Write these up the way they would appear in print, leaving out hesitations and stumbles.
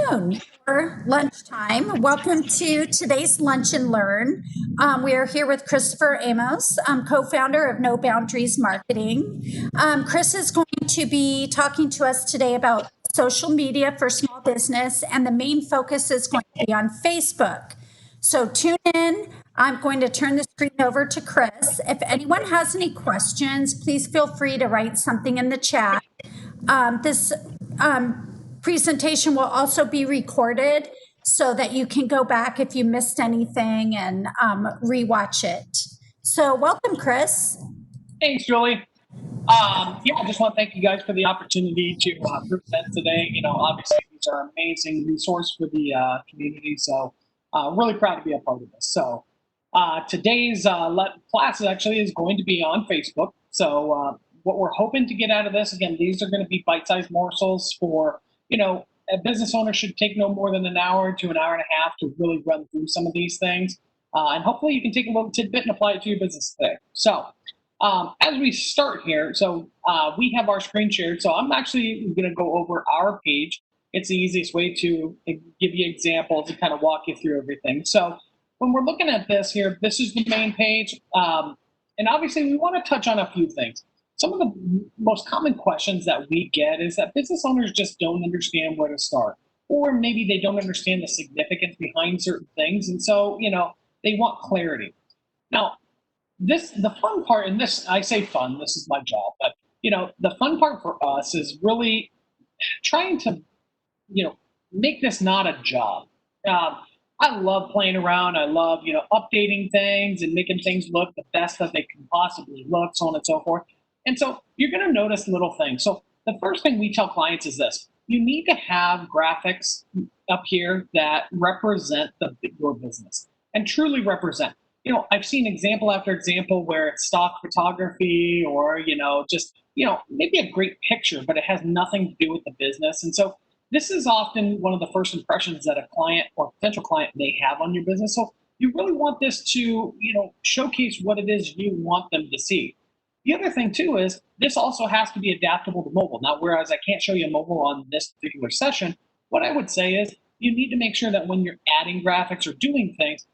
afternoon or lunchtime. Welcome to today's Lunch and Learn. We are here with Christopher Amos, co-founder of No Boundaries Marketing. Chris is going to be talking to us today about social media for small business, and the main focus is going to be on Facebook. So tune in. I'm going to turn the screen over to Chris. If anyone has any questions, please feel free to write something in the chat. This presentation will also be recorded so that you can go back if you missed anything and rewatch it. So welcome, Chris. Thanks, Julie. I just want to thank you guys for the opportunity to present today. Obviously, these are an amazing resource for the community, so really proud to be a part of this. So today's class actually is going to be on Facebook. So what we're hoping to get out of this, again, these are going to be bite-sized morsels for, a business owner should take no more than an hour to an hour and a half to really run through some of these things. And hopefully you can take a little tidbit and apply it to your business today. So as we start here, we have our screen shared. So I'm actually going to go over our page. It's the easiest way to give you examples and kind of walk you through everything. So when we're looking at this here, this is the main page. And obviously we want to touch on a few things. Some of the most common questions that we get is that business owners just don't understand where to start, or maybe they don't understand the significance behind certain things. And so, they want clarity. Now, the fun part, and this, I say fun, this is my job, but the fun part for us is really trying to, make this not a job. I love playing around. I love, updating things and making things look the best that they can possibly look, so on and so forth. And so you're going to notice little things. So the first thing we tell clients is this: you need to have graphics up here that represent your business and truly represent. I've seen example after example where it's stock photography or, just, maybe a great picture, but it has nothing to do with the business. And so this is often one of the first impressions that a client or potential client may have on your business. So you really want this to, showcase what it is you want them to see. The other thing too is this also has to be adaptable to mobile. Now, whereas I can't show you mobile on this particular session, what I would say is you need to make sure that when you're adding graphics or doing things,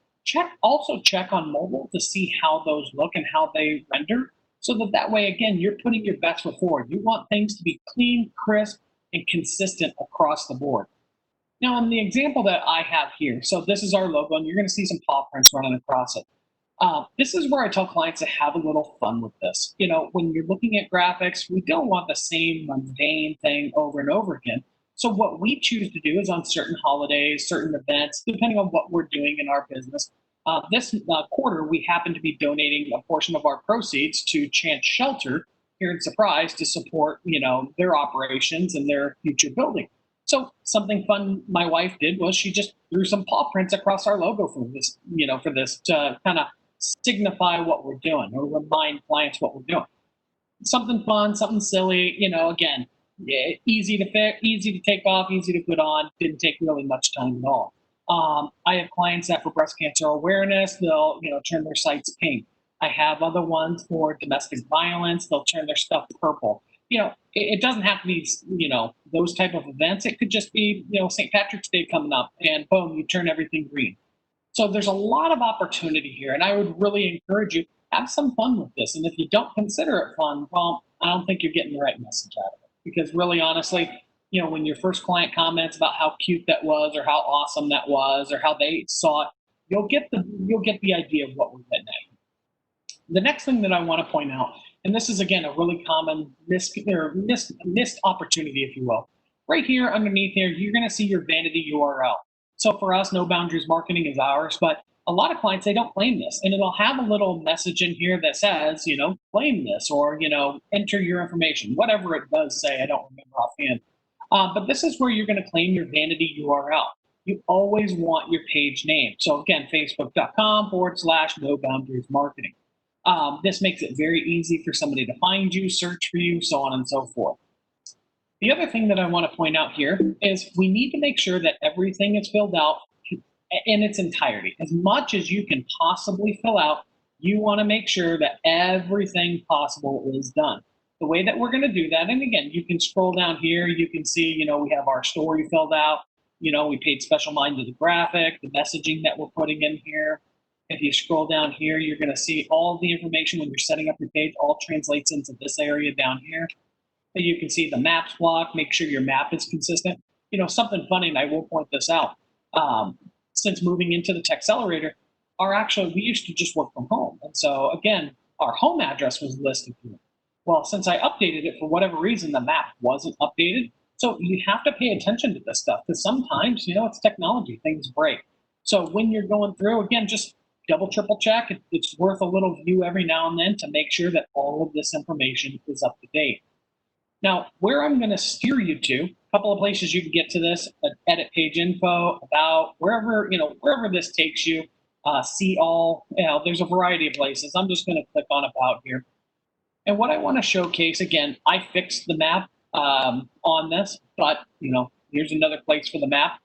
also check on mobile to see how those look and how they render, so that way, again, you're putting your best foot forward. You want things to be clean, crisp, and consistent across the board. Now, in the example that I have here, so this is our logo, and you're going to see some paw prints running across it. This is where I tell clients to have a little fun with this. When you're looking at graphics, we don't want the same mundane thing over and over again. So what we choose to do is on certain holidays, certain events, depending on what we're doing in our business. This quarter, we happen to be donating a portion of our proceeds to Chance Shelter here in Surprise to support, their operations and their future building. So something fun my wife did was she just threw some paw prints across our logo for this to kind of signify what we're doing or remind clients what we're doing. Something fun, something silly, again, easy to fit, easy to take off, easy to put on, didn't take really much time at all. I have clients that for breast cancer awareness, they'll, turn their sites pink. I have other ones for domestic violence, they'll turn their stuff purple. It doesn't have to be, those type of events. It could just be, St. Patrick's Day coming up and boom, you turn everything green. So there's a lot of opportunity here, and I would really encourage you, have some fun with this. And if you don't consider it fun, well, I don't think you're getting the right message out of it. Because really, honestly, when your first client comments about how cute that was or how awesome that was or how they saw it, you'll get the idea of what we're getting at. The next thing that I want to point out, and this is, again, a really common missed opportunity, if you will. Right here underneath here, you're going to see your vanity URL. So for us, No Boundaries Marketing is ours, but a lot of clients, they don't claim this. And it'll have a little message in here that says, claim this or, enter your information, whatever it does say. I don't remember offhand. But this is where you're going to claim your vanity URL. You always want your page name. So again, facebook.com/No Boundaries Marketing. This makes it very easy for somebody to find you, search for you, so on and so forth. The other thing that I want to point out here is we need to make sure that everything is filled out in its entirety. As much as you can possibly fill out, you want to make sure that everything possible is done. The way that we're going to do that, and again, you can scroll down here, you can see, we have our story filled out. We paid special mind to the graphic, the messaging that we're putting in here. If you scroll down here, you're going to see all the information when you're setting up your page all translates into this area down here. And you can see the maps block, make sure your map is consistent. Something funny, and I will point this out. Since moving into the TechCelerator, we used to just work from home. And so again, our home address was listed here. Well, since I updated it, for whatever reason, the map wasn't updated. So you have to pay attention to this stuff because sometimes, it's technology, things break. So when you're going through, again, just double, triple check. It's worth a little view every now and then to make sure that all of this information is up to date. Now, where I'm going to steer you to, a couple of places you can get to this, edit page info, about, wherever this takes you, see all, there's a variety of places. I'm just going to click on about here. And what I want to showcase, again, I fixed the map on this, but, here's another place for the map.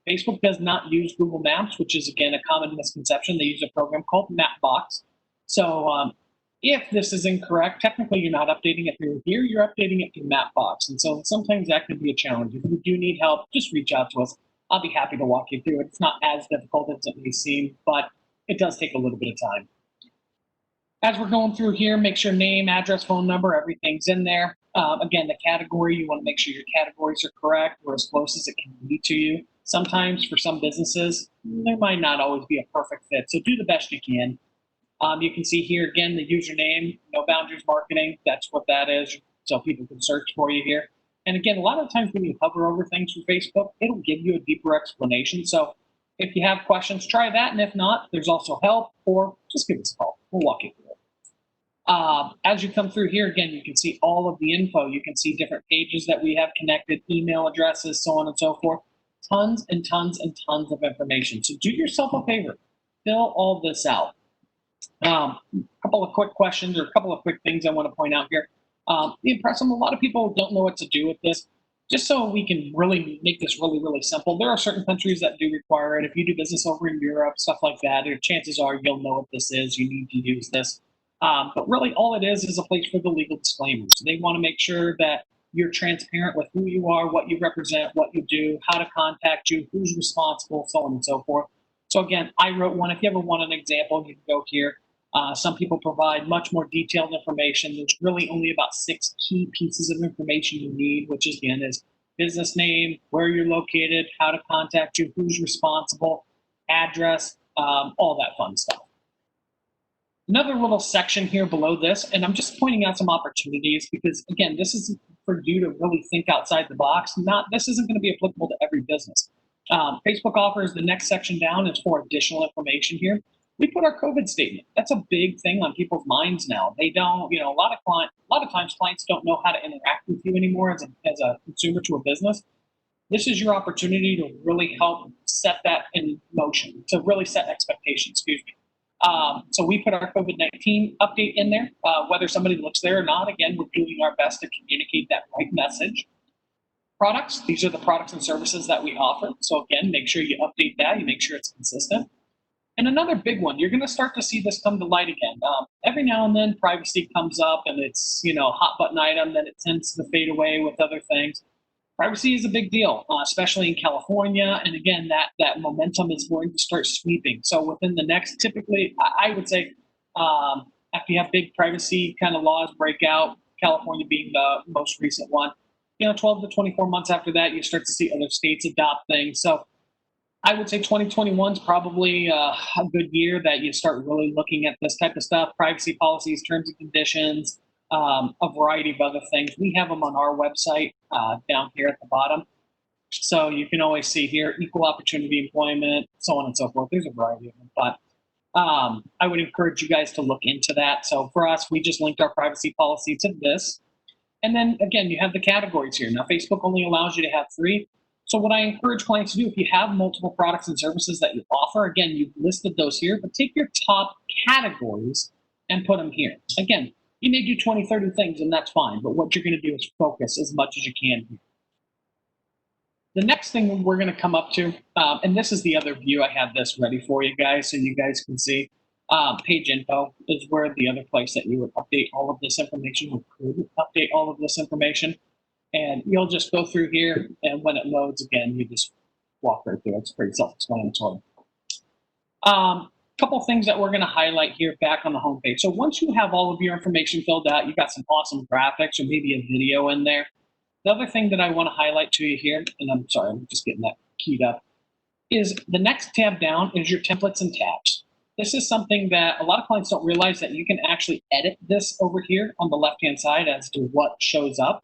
Facebook does not use Google Maps, which is, again, a common misconception. They use a program called Mapbox. So if this is incorrect, technically you're not updating it through here, you're updating it through Mapbox. And so sometimes that can be a challenge. If you do need help, just reach out to us. I'll be happy to walk you through it. It's not as difficult as it may seem, but it does take a little bit of time. As we're going through here, make sure name, address, phone number, everything's in there. Again, the category, you want to make sure your categories are correct or as close as it can be to you. Sometimes for some businesses, there might not always be a perfect fit. So do the best you can. You can see here, again, the username, No Boundaries Marketing. That's what that is. So people can search for you here. And again, a lot of times when you hover over things from Facebook, it'll give you a deeper explanation. So if you have questions, try that. And if not, there's also help, or just give us a call. We'll walk you through it. As you come through here, again, you can see all of the info. You can see different pages that we have connected, email addresses, so on and so forth. Tons and tons and tons of information. So do yourself a favor. Fill all this out. A couple of quick questions or a couple of quick things I want to point out here. Impressive. A lot of people don't know what to do with this. Just so we can really make this really, really simple, there are certain countries that do require it. If you do business over in Europe, stuff like that, chances are you'll know what this is. You need to use this. But really all it is a place for the legal disclaimers. They want to make sure that you're transparent with who you are, what you represent, what you do, how to contact you, who's responsible, so on and so forth. So again, I wrote one. If you ever want an example, you can go here. Some people provide much more detailed information. There's really only about 6 key pieces of information you need, which again is business name, where you're located, how to contact you, who's responsible, address, all that fun stuff. Another little section here below this, and I'm just pointing out some opportunities because, again, this is for you to really think outside the box. This isn't going to be applicable to every business. Facebook offers the next section down is for additional information here. We put our COVID statement. That's a big thing on people's minds now. They don't, a lot of times clients don't know how to interact with you anymore as a consumer to a business. This is your opportunity to really help set that in motion, to really set expectations, excuse me. So we put our COVID-19 update in there, whether somebody looks there or not. Again, we're doing our best to communicate that right message. Products, these are the products and services that we offer. So again, make sure you update that, you make sure it's consistent. And another big one, you're going to start to see this come to light again. Every now and then, privacy comes up and it's, a hot button item, then it tends to fade away with other things. Privacy is a big deal, especially in California. And again, that momentum is going to start sweeping. So within the next, typically, I would say, after you have big privacy kind of laws break out, California being the most recent one, 12 to 24 months after that, you start to see other states adopt things. So I would say 2021 is probably a good year that you start really looking at this type of stuff, privacy policies, terms and conditions, a variety of other things. We have them on our website down here at the bottom. So you can always see here, equal opportunity employment, so on and so forth. There's a variety of them. But I would encourage you guys to look into that. So for us, we just linked our privacy policy to this. And then again, you have the categories here. Now, Facebook only allows you to have 3. So what I encourage clients to do, if you have multiple products and services that you offer, again, you've listed those here, but take your top categories and put them here. Again, you may do 20, 30 things, and that's fine. But what you're going to do is focus as much as you can here. The next thing we're going to come up to, and this is the other view. I have this ready for you guys so you guys can see. Page info is where the other place that you would update all of this information, or could update all of this information. And you'll just go through here, and when it loads again, you just walk right through. It's pretty self-explanatory. Couple things that we're going to highlight here back on the homepage. So once you have all of your information filled out, you've got some awesome graphics or maybe a video in there. The other thing that I want to highlight to you here, and I'm sorry, I'm just getting that keyed up, is the next tab down is your templates and tabs. This is something that a lot of clients don't realize, that you can actually edit this over here on the left-hand side as to what shows up.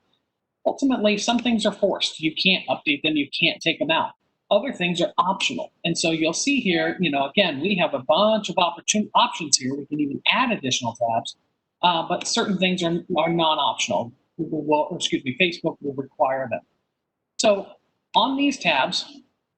Ultimately, some things are forced. You can't update them, you can't take them out. Other things are optional. And so you'll see here, again, we have a bunch of options here. We can even add additional tabs, but certain things are non-optional. Facebook will require them. So on these tabs,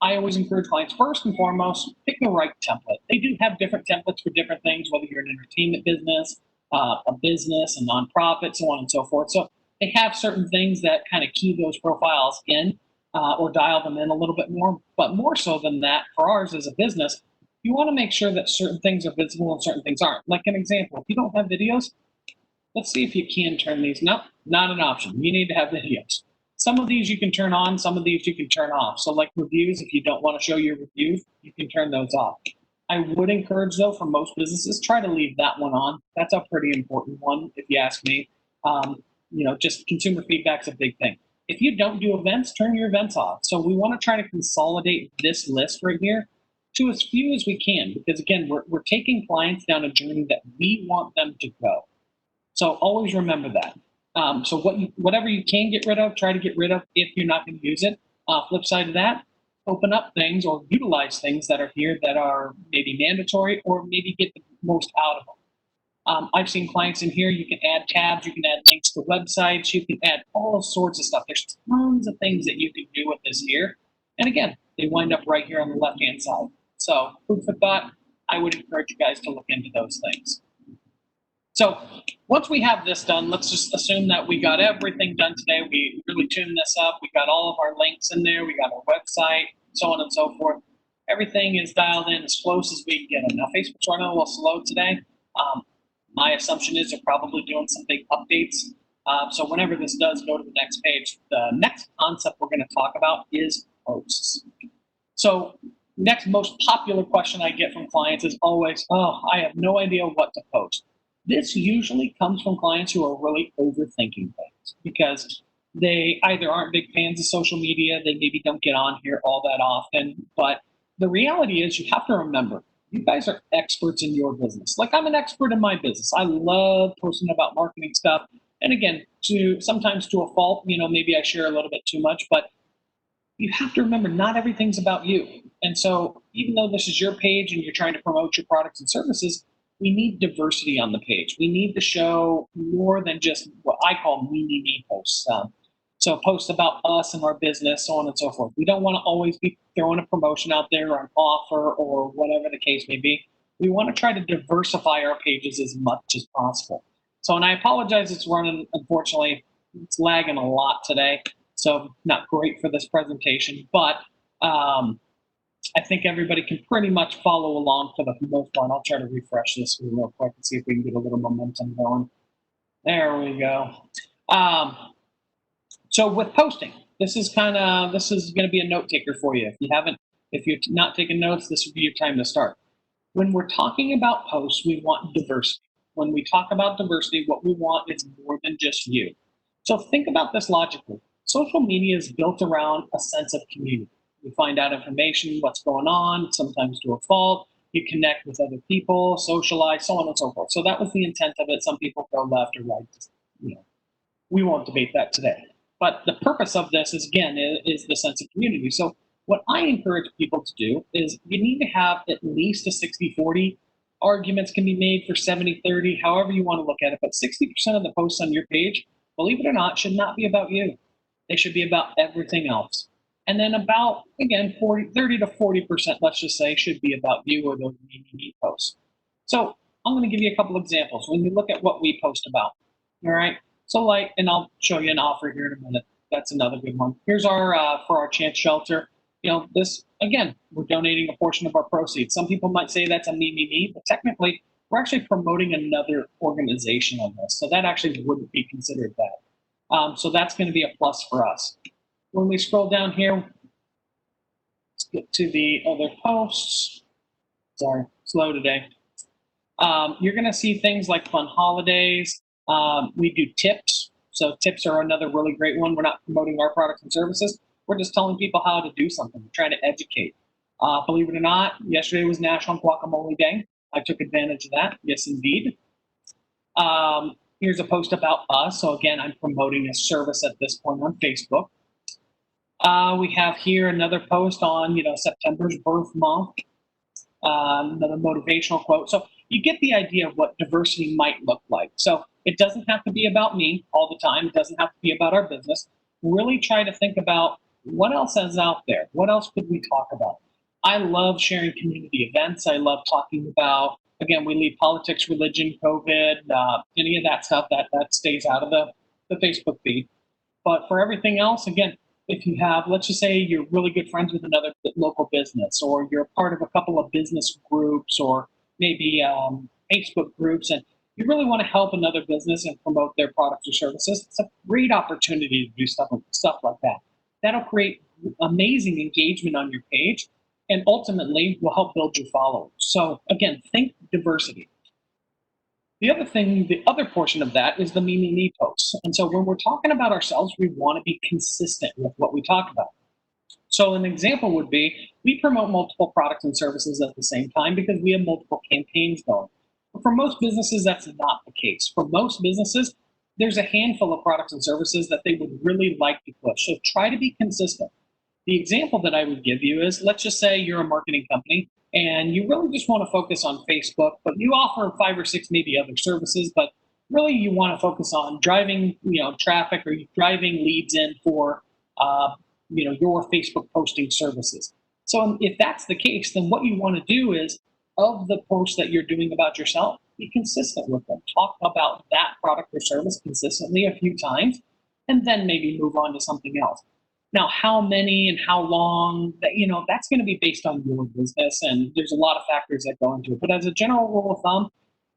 I always encourage clients, first and foremost, pick the right template. They do have different templates for different things, whether you're an entertainment business, a business, a nonprofit, so on and so forth. So they have certain things that kind of key those profiles in, or dial them in a little bit more. But more so than that, for ours as a business, you want to make sure that certain things are visible and certain things aren't. Like an example, if you don't have videos, let's see if you can turn these. Nope, not an option. You need to have videos. Some of these you can turn on, some of these you can turn off. So like reviews, if you don't want to show your reviews, you can turn those off. I would encourage, though, for most businesses, try to leave that one on. That's a pretty important one, if you ask me. Just consumer feedback's a big thing. If you don't do events, turn your events off. So we want to try to consolidate this list right here to as few as we can, because again, we're taking clients down a journey that we want them to go. So always remember that. So whatever you can get rid of, try to get rid of if you're not going to use it. Flip side of that, open up things or utilize things that are here that are maybe mandatory, or maybe get the most out of them. I've seen clients in here, you can add tabs, you can add links to websites, you can add all sorts of stuff. There's tons of things that you can do with this here. And again, they wind up right here on the left-hand side. So food for thought, I would encourage you guys to look into those things. So once we have this done, let's just assume that we got everything done today. We really tuned this up. We got all of our links in there. We got our website, so on and so forth. Everything is dialed in as close as we can get them. Now, Facebook's running a little slow today. My assumption is they're probably doing some big updates. So whenever this does go to the next page, the next concept we're going to talk about is posts. So next most popular question I get from clients is always, oh, I have no idea what to post. This usually comes from clients who are really overthinking things, because they either aren't big fans of social media, they maybe don't get on here all that often. But the reality is, you have to remember, you guys are experts in your business. Like, I'm an expert in my business. I love posting about marketing stuff. And again, sometimes to a fault, maybe I share a little bit too much, but you have to remember, not everything's about you. And so even though this is your page and you're trying to promote your products and services, we need diversity on the page. We need to show more than just what I call me posts. So posts about us and our business, so on and so forth. We don't want to always be throwing a promotion out there or an offer or whatever the case may be. We want to try to diversify our pages as much as possible. So, and I apologize, it's running, unfortunately, it's lagging a lot today. So not great for this presentation, but I think everybody can pretty much follow along for the most part. I'll try to refresh this real quick and see if we can get a little momentum going. There we go. So with posting, this is going to be a note taker for you. If you're not taking notes, this would be your time to start. When we're talking about posts, we want diversity. When we talk about diversity, what we want is more than just you. So think about this logically. Social media is built around a sense of community. You find out information, what's going on, sometimes to a fault. You connect with other people, socialize, so on and so forth. So that was the intent of it. Some people go left or right. We won't debate that today. But the purpose of this is, again, is the sense of community. So what I encourage people to do is, you need to have at least a 60-40. Arguments can be made for 70-30, however you want to look at it. But 60% of the posts on your page, believe it or not, should not be about you. They should be about everything else. And then about, again, 30 to 40%, let's just say, should be about you or those me posts. So I'm going to give you a couple examples when you look at what we post about. All right. So and I'll show you an offer here in a minute. That's another good one. Here's our, for our chance shelter. This, again, we're donating a portion of our proceeds. Some people might say that's a me, but technically we're actually promoting another organization on this. So that actually wouldn't be considered that. So that's going to be a plus for us. When we scroll down here, let's get to the other posts. Sorry, slow today. You're going to see things like fun holidays. We do tips. So tips are another really great one. We're not promoting our products and services. We're just telling people how to do something, trying to educate. Believe it or not, yesterday was National Guacamole Day. I took advantage of that. Yes, indeed. Here's a post about us. So again, I'm promoting a service at this point on Facebook. We have here another post on, September's birth month. Another motivational quote. So you get the idea of what diversity might look like. So it doesn't have to be about me all the time. It doesn't have to be about our business. Really try to think about what else is out there. What else could we talk about? I love sharing community events. I love talking about, again, we leave politics, religion, COVID, any of that stuff that stays out of the Facebook feed. But for everything else, again, if you have, let's just say you're really good friends with another local business, or you're part of a couple of business groups, or maybe Facebook groups, and you really want to help another business and promote their products or services, it's a great opportunity to do stuff like that. That'll create amazing engagement on your page, and ultimately will help build your followers. So again, think diversity. The other portion of that is the me posts. And so when we're talking about ourselves, we want to be consistent with what we talk about. So an example would be we promote multiple products and services at the same time because we have multiple campaigns going. But for most businesses, that's not the case. For most businesses, there's a handful of products and services that they would really like to push. So try to be consistent. The example that I would give you is, let's just say you're a marketing company and you really just want to focus on Facebook, but you offer 5 or 6 maybe other services, but really you want to focus on driving, traffic, or driving leads in for, your Facebook posting services. So if that's the case, then what you want to do is, of the posts that you're doing about yourself, be consistent with them. Talk about that product or service consistently a few times, and then maybe move on to something else. Now, how many and how long, that's going to be based on your business, and there's a lot of factors that go into it. But as a general rule of thumb,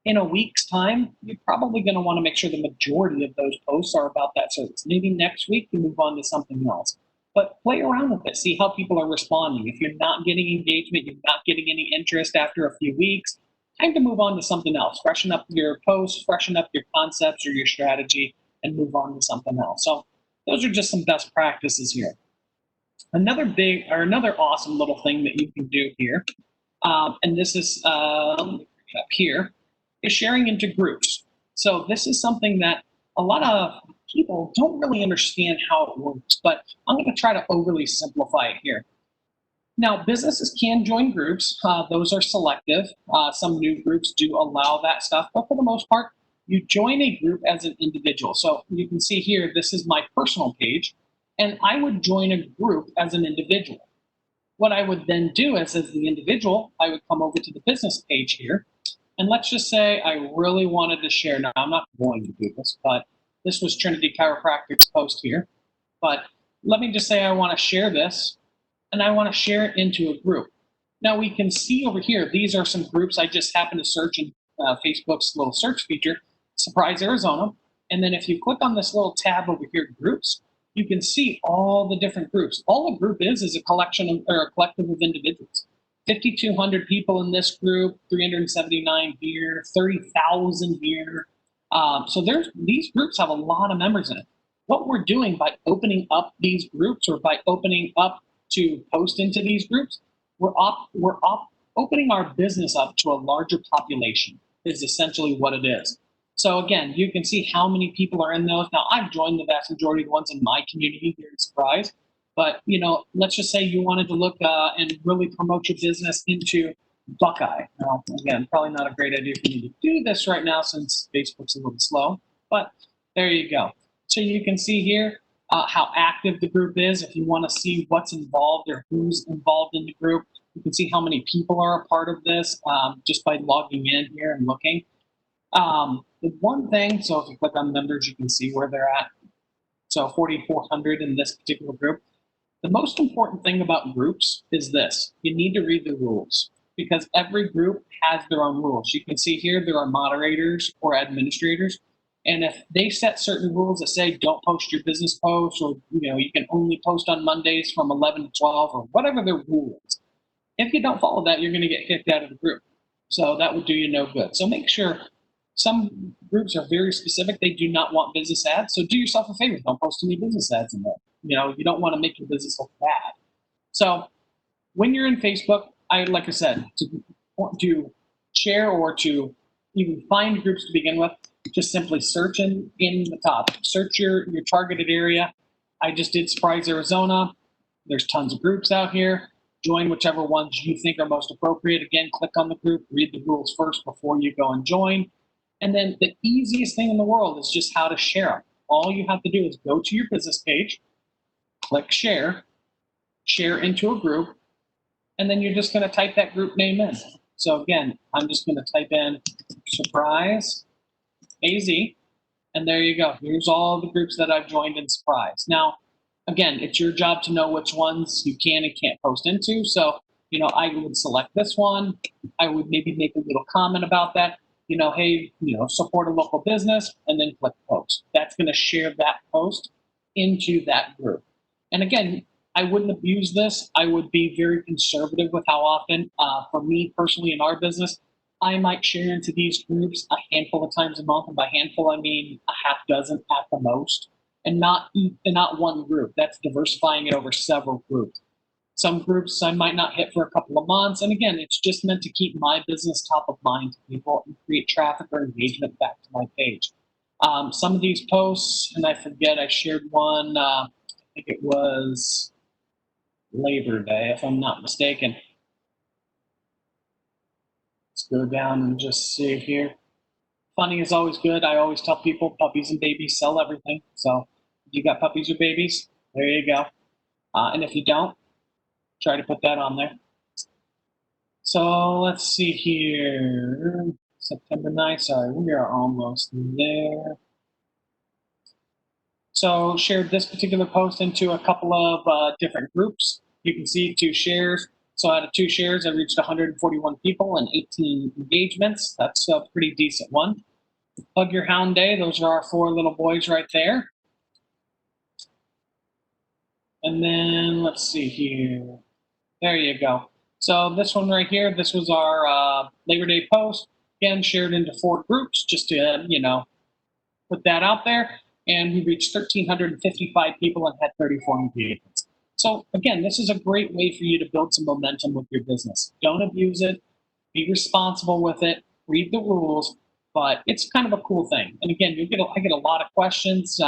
in a week's time, you're probably going to want to make sure the majority of those posts are about that service. Maybe next week you move on to something else. But play around with it. See how people are responding. If you're not getting engagement, you're not getting any interest after a few weeks, time to move on to something else. Freshen up your posts, freshen up your concepts or your strategy, and move on to something else. So those are just some best practices here. Another awesome little thing that you can do here, and this is up here, is sharing into groups. So this is something that a lot of people don't really understand how it works, but I'm going to try to overly simplify it here. Now, businesses can join groups. Those are selective. Some new groups do allow that stuff, but for the most part, you join a group as an individual. So you can see here, this is my personal page, and I would join a group as an individual. What I would then do is, as the individual, I would come over to the business page here, and let's just say I really wanted to share. Now, I'm not going to do this, but this was Trinity Chiropractic's post here. But let me just say I want to share this, and I want to share it into a group. Now, we can see over here, these are some groups I just happened to search in Facebook's little search feature, Surprise Arizona. And then if you click on this little tab over here, groups, you can see all the different groups. All a group is a collection of, or a collective of individuals. 5,200 people in this group, 379 here, 30,000 here. So these groups have a lot of members in it. What we're doing by opening up these groups, or by opening up to post into these groups, we're opening our business up to a larger population, is essentially what it is. So again, you can see how many people are in those. Now, I've joined the vast majority of the ones in my community here at Surprise, but let's just say you wanted to look and really promote your business into Buckeye. Now, again, probably not a great idea for me to do this right now since Facebook's a little slow, but there you go. So you can see here how active the group is. If you want to see what's involved or who's involved in the group, you can see how many people are a part of this just by logging in here and looking. The one thing, so if you click on members, you can see where they're at. So 4,400 in this particular group. The most important thing about groups is this: you need to read the rules, because every group has their own rules. You can see here there are moderators or administrators. And if they set certain rules that say don't post your business posts, or you can only post on Mondays from 11 to 12, or whatever their rule is, if you don't follow that, you're going to get kicked out of the group. So that would do you no good. So make sure. Some groups are very specific. They do not want business ads. So do yourself a favor. Don't post any business ads in there. You don't want to make your business look bad. So when you're in Facebook, like I said, to share or to even find groups to begin with, just simply search in the top. Search your targeted area. I just did Surprise, Arizona. There's tons of groups out here. Join whichever ones you think are most appropriate. Again, click on the group, read the rules first before you go and join. And then the easiest thing in the world is just how to share them. All you have to do is go to your business page, click share into a group, and then you're just going to type that group name in. So again, I'm just going to type in Surprise AZ, and there you go. Here's all the groups that I've joined in Surprise. Now, again, it's your job to know which ones you can and can't post into. So, I would select this one. I would maybe make a little comment about that. Hey, support a local business, and then click post. That's going to share that post into that group. And again, I wouldn't abuse this. I would be very conservative with how often. For me personally, in our business, I might share into these groups a handful of times a month, and by handful I mean a half dozen at the most, and not one group. That's diversifying it over several groups. Some groups I might not hit for a couple of months, and again, it's just meant to keep my business top of mind to people and create traffic or engagement back to my page. Some of these posts, and I forget, I shared one. I think it was Labor Day, if I'm not mistaken. Let's go down and just see here. Funny is always good. I always tell people puppies and babies sell everything. So if you got puppies or babies, there you go. And if you don't, try to put that on there. So let's see here. September 9th. Sorry, we are almost there. So shared this particular post into a couple of different groups. You can see 2 shares. So out of 2 shares, I reached 141 people and 18 engagements. That's a pretty decent one. Hug Your Hound Day. Those are our 4 little boys right there. And then let's see here. There you go. So this one right here, this was our Labor Day post. Again, shared into 4 groups just to, put that out there. And we reached 1,355 people and had 34 engagements. So again, this is a great way for you to build some momentum with your business. Don't abuse it. Be responsible with it. Read the rules. But it's kind of a cool thing. And again, I get a lot of questions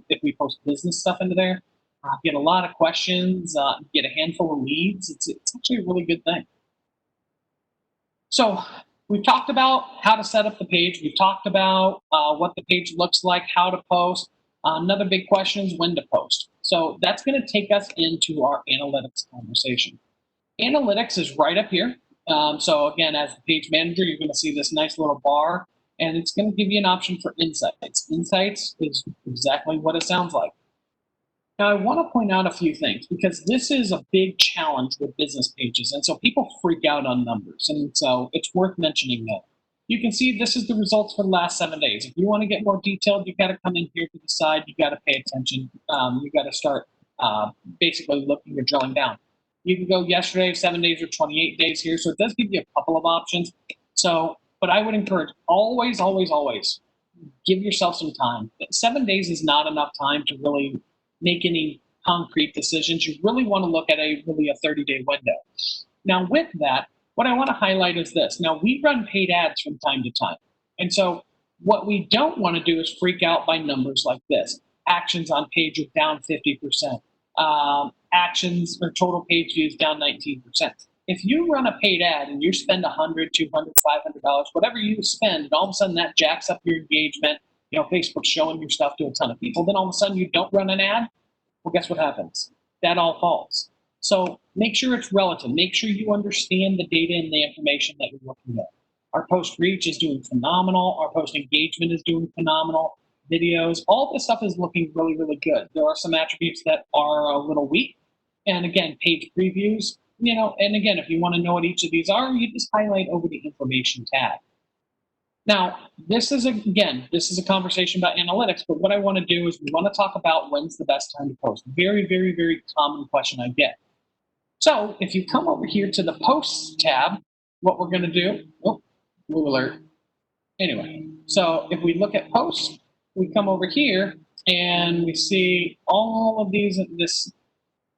if we post business stuff into there. Get a lot of questions, get a handful of leads. It's actually a really good thing. So we've talked about how to set up the page. We've talked about what the page looks like, how to post. Another big question is when to post. So that's going to take us into our analytics conversation. Analytics is right up here. So again, as the page manager, you're going to see this nice little bar, and it's going to give you an option for insights. Insights is exactly what it sounds like. Now, I want to point out a few things because this is a big challenge with business pages. And so people freak out on numbers. And so it's worth mentioning that. You can see this is the results for the last 7 days. If you want to get more detailed, you've got to come in here to the side. You've got to pay attention. You've got to start basically looking or drilling down. You can go yesterday, 7 days, or 28 days here. So it does give you a couple of options. But I would encourage always, always, always give yourself some time. 7 days is not enough time to really make any concrete decisions. You really want to look at a 30-day window. Now with that, what I want to highlight is this. Now we run paid ads from time to time. And so what we don't want to do is freak out by numbers like this. Actions on page are down 50%. Actions or total page views down 19%. If you run a paid ad and you spend $100, $200, $500, whatever you spend, and all of a sudden that jacks up your engagement, Facebook's showing your stuff to a ton of people, then all of a sudden you don't run an ad, well, guess what happens? That all falls. So make sure it's relative. Make sure you understand the data and the information that you're looking at. Our post reach is doing phenomenal. Our post engagement is doing phenomenal. Videos, all this stuff is looking really, really good. There are some attributes that are a little weak. And again, page previews, and again, if you want to know what each of these are, you just highlight over the information tab. Now, this is a conversation about analytics, but what I want to do is we want to talk about when's the best time to post. Very, very, very common question I get. So if you come over here to the posts tab, what we're going to do, blue alert. Anyway, so if we look at posts, we come over here and we see all of this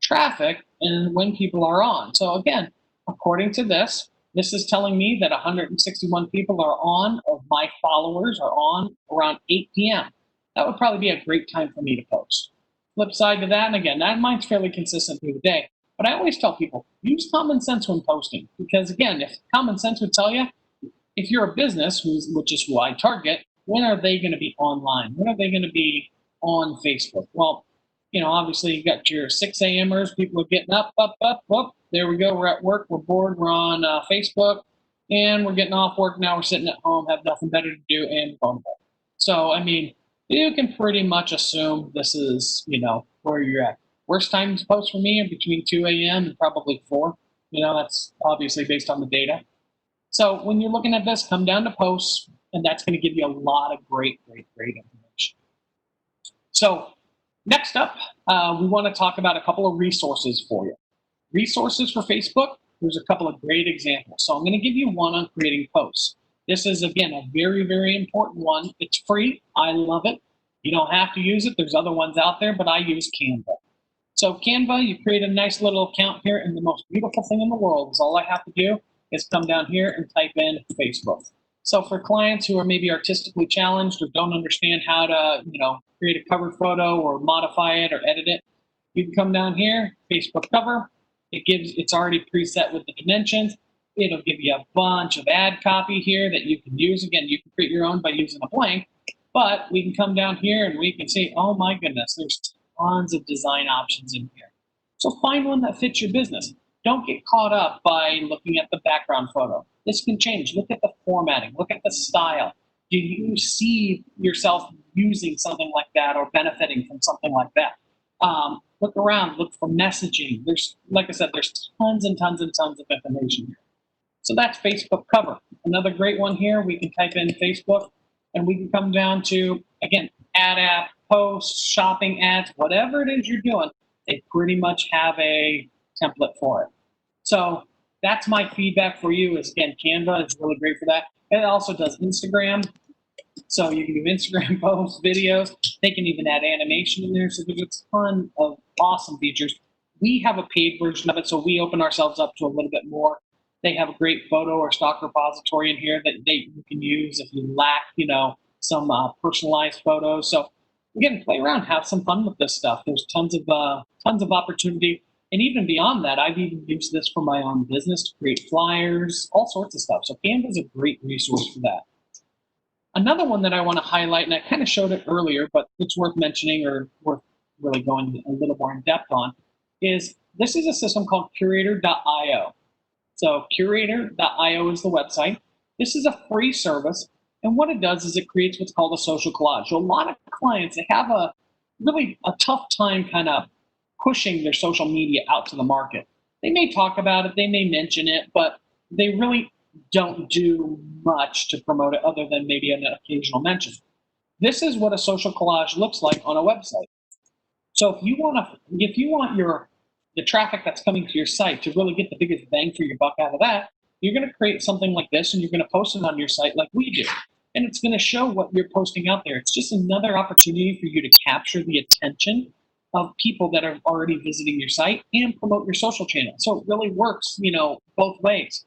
traffic and when people are on. So again, according to this is telling me that 161 people are on, of my followers are on around 8 p.m. That would probably be a great time for me to post. Flip side to that, and again, that mine's fairly consistent through the day. But I always tell people, use common sense when posting. Because again, if common sense would tell you, if you're a business, which is who I target, when are they going to be online? When are they going to be on Facebook? Well, obviously you got your 6 a.m.ers, people are getting up, there we go, we're at work, we're bored, we're on Facebook, and we're getting off work, now we're sitting at home, have nothing better to do, and vulnerable. So, you can pretty much assume this is, where you're at. Worst time to post for me are between 2 a.m. and probably 4. That's obviously based on the data. So when you're looking at this, come down to posts, and that's going to give you a lot of great information. So next up, we want to talk about a couple of resources for you. Resources for Facebook, there's a couple of great examples. So I'm going to give you one on creating posts. This is, again, a very, very important one. It's free. I love it. You don't have to use it. There's other ones out there, but I use Canva. So Canva, you create a nice little account here, and the most beautiful thing in the world is all I have to do is come down here and type in Facebook. So for clients who are maybe artistically challenged or don't understand how to, create a cover photo or modify it or edit it, you can come down here, Facebook cover. It's already preset with the dimensions. It'll give you a bunch of ad copy here that you can use. Again, you can create your own by using a blank, but we can come down here and we can see, oh my goodness, there's tons of design options in here. So find one that fits your business. Don't get caught up by looking at the background photo. This can change. Look at the formatting. Look at the style. Do you see yourself using something like that or benefiting from something like that? Look around. Look for messaging. Like I said, there's tons and tons and tons of information here. So that's Facebook cover. Another great one here, we can type in Facebook, and we can come down to, again, ad app, posts, shopping ads, whatever it is you're doing, they pretty much have a template for it. So that's my feedback for you is, again, Canva is really great for that. It also does Instagram. So you can do Instagram posts, videos. They can even add animation in there. So there's a ton of awesome features. We have a paid version of it, so we open ourselves up to a little bit more. They have a great photo or stock repository in here that you can use if you lack, some personalized photos. So again, play around, have some fun with this stuff. There's tons of opportunity. And even beyond that, I've even used this for my own business to create flyers, all sorts of stuff. So Canva is a great resource for that. Another one that I want to highlight, and I kind of showed it earlier, but it's worth mentioning or worth really going a little more in depth on, is this is a system called Curator.io. So Curator.io is the website. This is a free service. And what it does is it creates what's called a social collage. So a lot of clients, they have a tough time kind of pushing their social media out to the market. They may talk about it, they may mention it, but they really don't do much to promote it other than maybe an occasional mention. This is what a social collage looks like on a website. So if you want the traffic that's coming to your site to really get the biggest bang for your buck out of that, you're going to create something like this and you're going to post it on your site like we do. And it's going to show what you're posting out there. It's just another opportunity for you to capture the attention of people that are already visiting your site and promote your social channel. So it really works, both ways.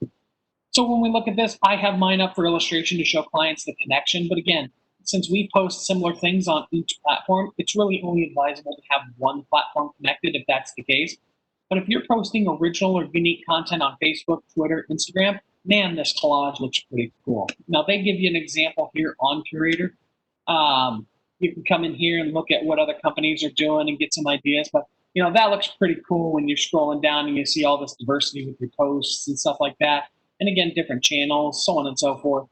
So when we look at this, I have mine up for illustration to show clients the connection. But again, since we post similar things on each platform, it's really only advisable to have one platform connected if that's the case. But if you're posting original or unique content on Facebook, Twitter, Instagram, man, this collage looks pretty cool. Now, they give you an example here on Curator. You can come in here and look at what other companies are doing and get some ideas. But, that looks pretty cool when you're scrolling down and you see all this diversity with your posts and stuff like that. And again, different channels, so on and so forth.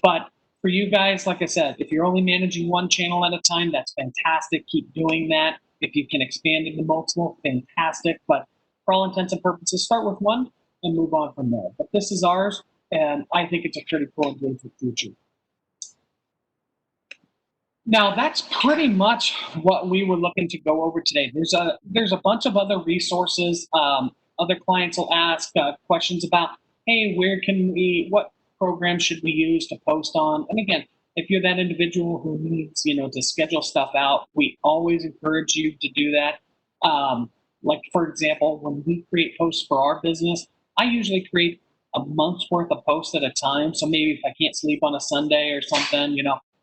But for you guys, like I said, if you're only managing one channel at a time, that's fantastic. Keep doing that. If you can expand into multiple, fantastic. But for all intents and purposes, start with one and move on from there. But this is ours, and I think it's a pretty cool and good future. Now that's pretty much what we were looking to go over today. There's a bunch of other resources. Other clients will ask questions about, hey, what program should we use to post on? And again, if you're that individual who needs, to schedule stuff out, we always encourage you to do that. Like for example, when we create posts for our business, I usually create a month's worth of posts at a time. So maybe if I can't sleep on a Sunday or something,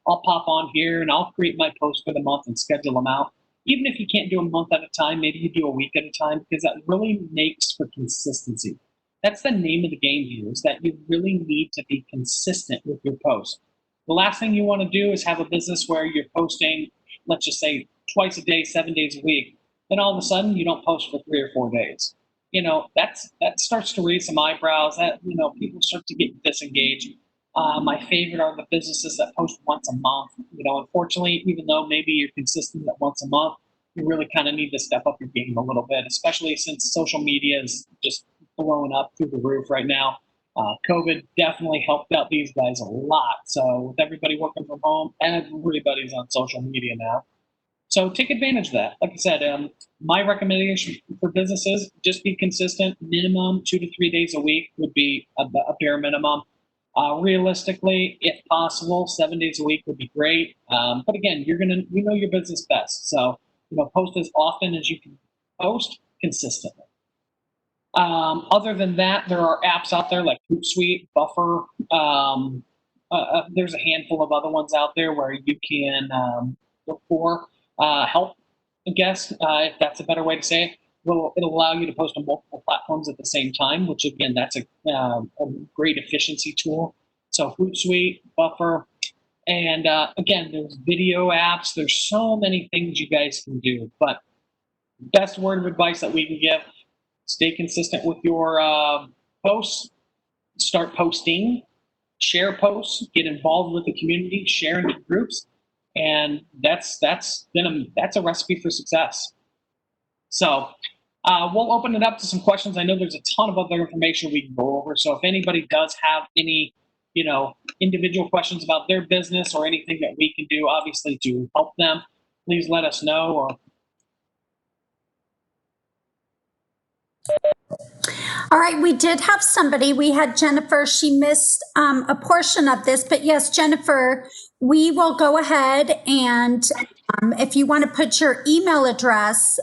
I'll pop on here and I'll create my posts for the month and schedule them out. Even if you can't do a month at a time, maybe you do a week at a time, because that really makes for consistency. That's the name of the game here, is that you really need to be consistent with your posts. The last thing you want to do is have a business where you're posting, let's just say twice a day, 7 days a week. Then all of a sudden you don't post for 3 or 4 days. That starts to raise some eyebrows. That people start to get disengaged. My favorite are the businesses that post once a month. Unfortunately, even though maybe you're consistent at once a month, you really kind of need to step up your game a little bit, especially since social media is just blowing up through the roof right now. COVID definitely helped out these guys a lot. So with everybody working from home, everybody's on social media now. So take advantage of that. Like I said, my recommendation for businesses, just be consistent. Minimum 2 to 3 days a week would be a bare minimum. Realistically, if possible, 7 days a week would be great. But again, you know your business best. So, post as often as you can post consistently. Other than that, there are apps out there like Hootsuite, Buffer. There's a handful of other ones out there where you can look for help, I guess, if that's a better way to say it. It'll allow you to post on multiple platforms at the same time, which again, that's a great efficiency tool. So Hootsuite, Buffer, and again, there's video apps. There's so many things you guys can do. But best word of advice that we can give: stay consistent with your posts. Start posting, share posts, get involved with the community, share in groups, and that's a recipe for success. So we'll open it up to some questions. I know there's a ton of other information we can go over. So if anybody does have any, individual questions about their business or anything that we can do, obviously, to help them, please let us know. All right, we did have somebody. We had Jennifer. She missed a portion of this, but yes, Jennifer, we will go ahead and if you want to put your email address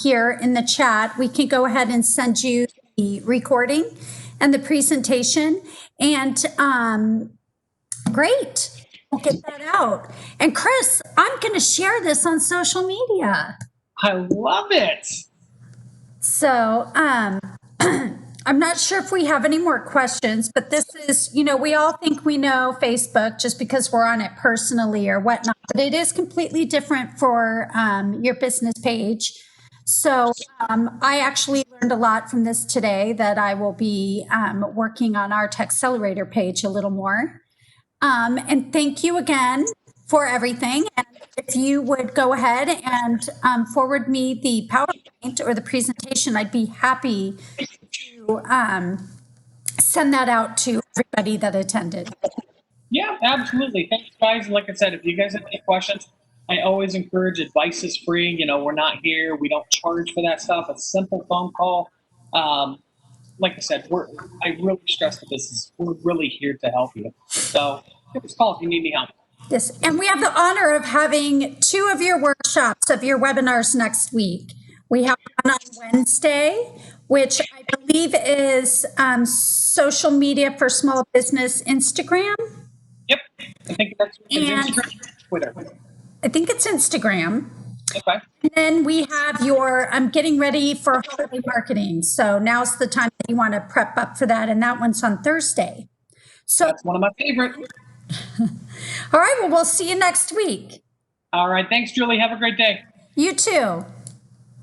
here in the chat, we can go ahead and send you the recording and the presentation. And great, we'll get that out. And Chris, I'm going to share this on social media. I love it. So, I'm not sure if we have any more questions, but this is, we all think we know Facebook just because we're on it personally or whatnot, but it is completely different for your business page. So I actually learned a lot from this today that I will be working on our TechCelerator page a little more. And thank you again for everything. And if you would go ahead and forward me the PowerPoint or the presentation, I'd be happy to send that out to everybody that attended. Yeah, absolutely. Thanks, guys. Like I said, if you guys have any questions, I always encourage advice is free. We're not here. We don't charge for that stuff. A simple phone call. Like I said, I really stress that we're really here to help you. So give us a call if you need any help. Yes, and we have the honor of having 2 of your workshops, of your webinars next week. We have one on Wednesday, which I believe is social media for small business Instagram. Yep, I think that's Instagram, Twitter. I think it's Instagram. Okay. And then we have I'm getting ready for holiday marketing. So now's the time that you want to prep up for that. And that one's on Thursday. So that's one of my favorites. All right. Well, we'll see you next week. All right. Thanks, Julie. Have a great day. You too.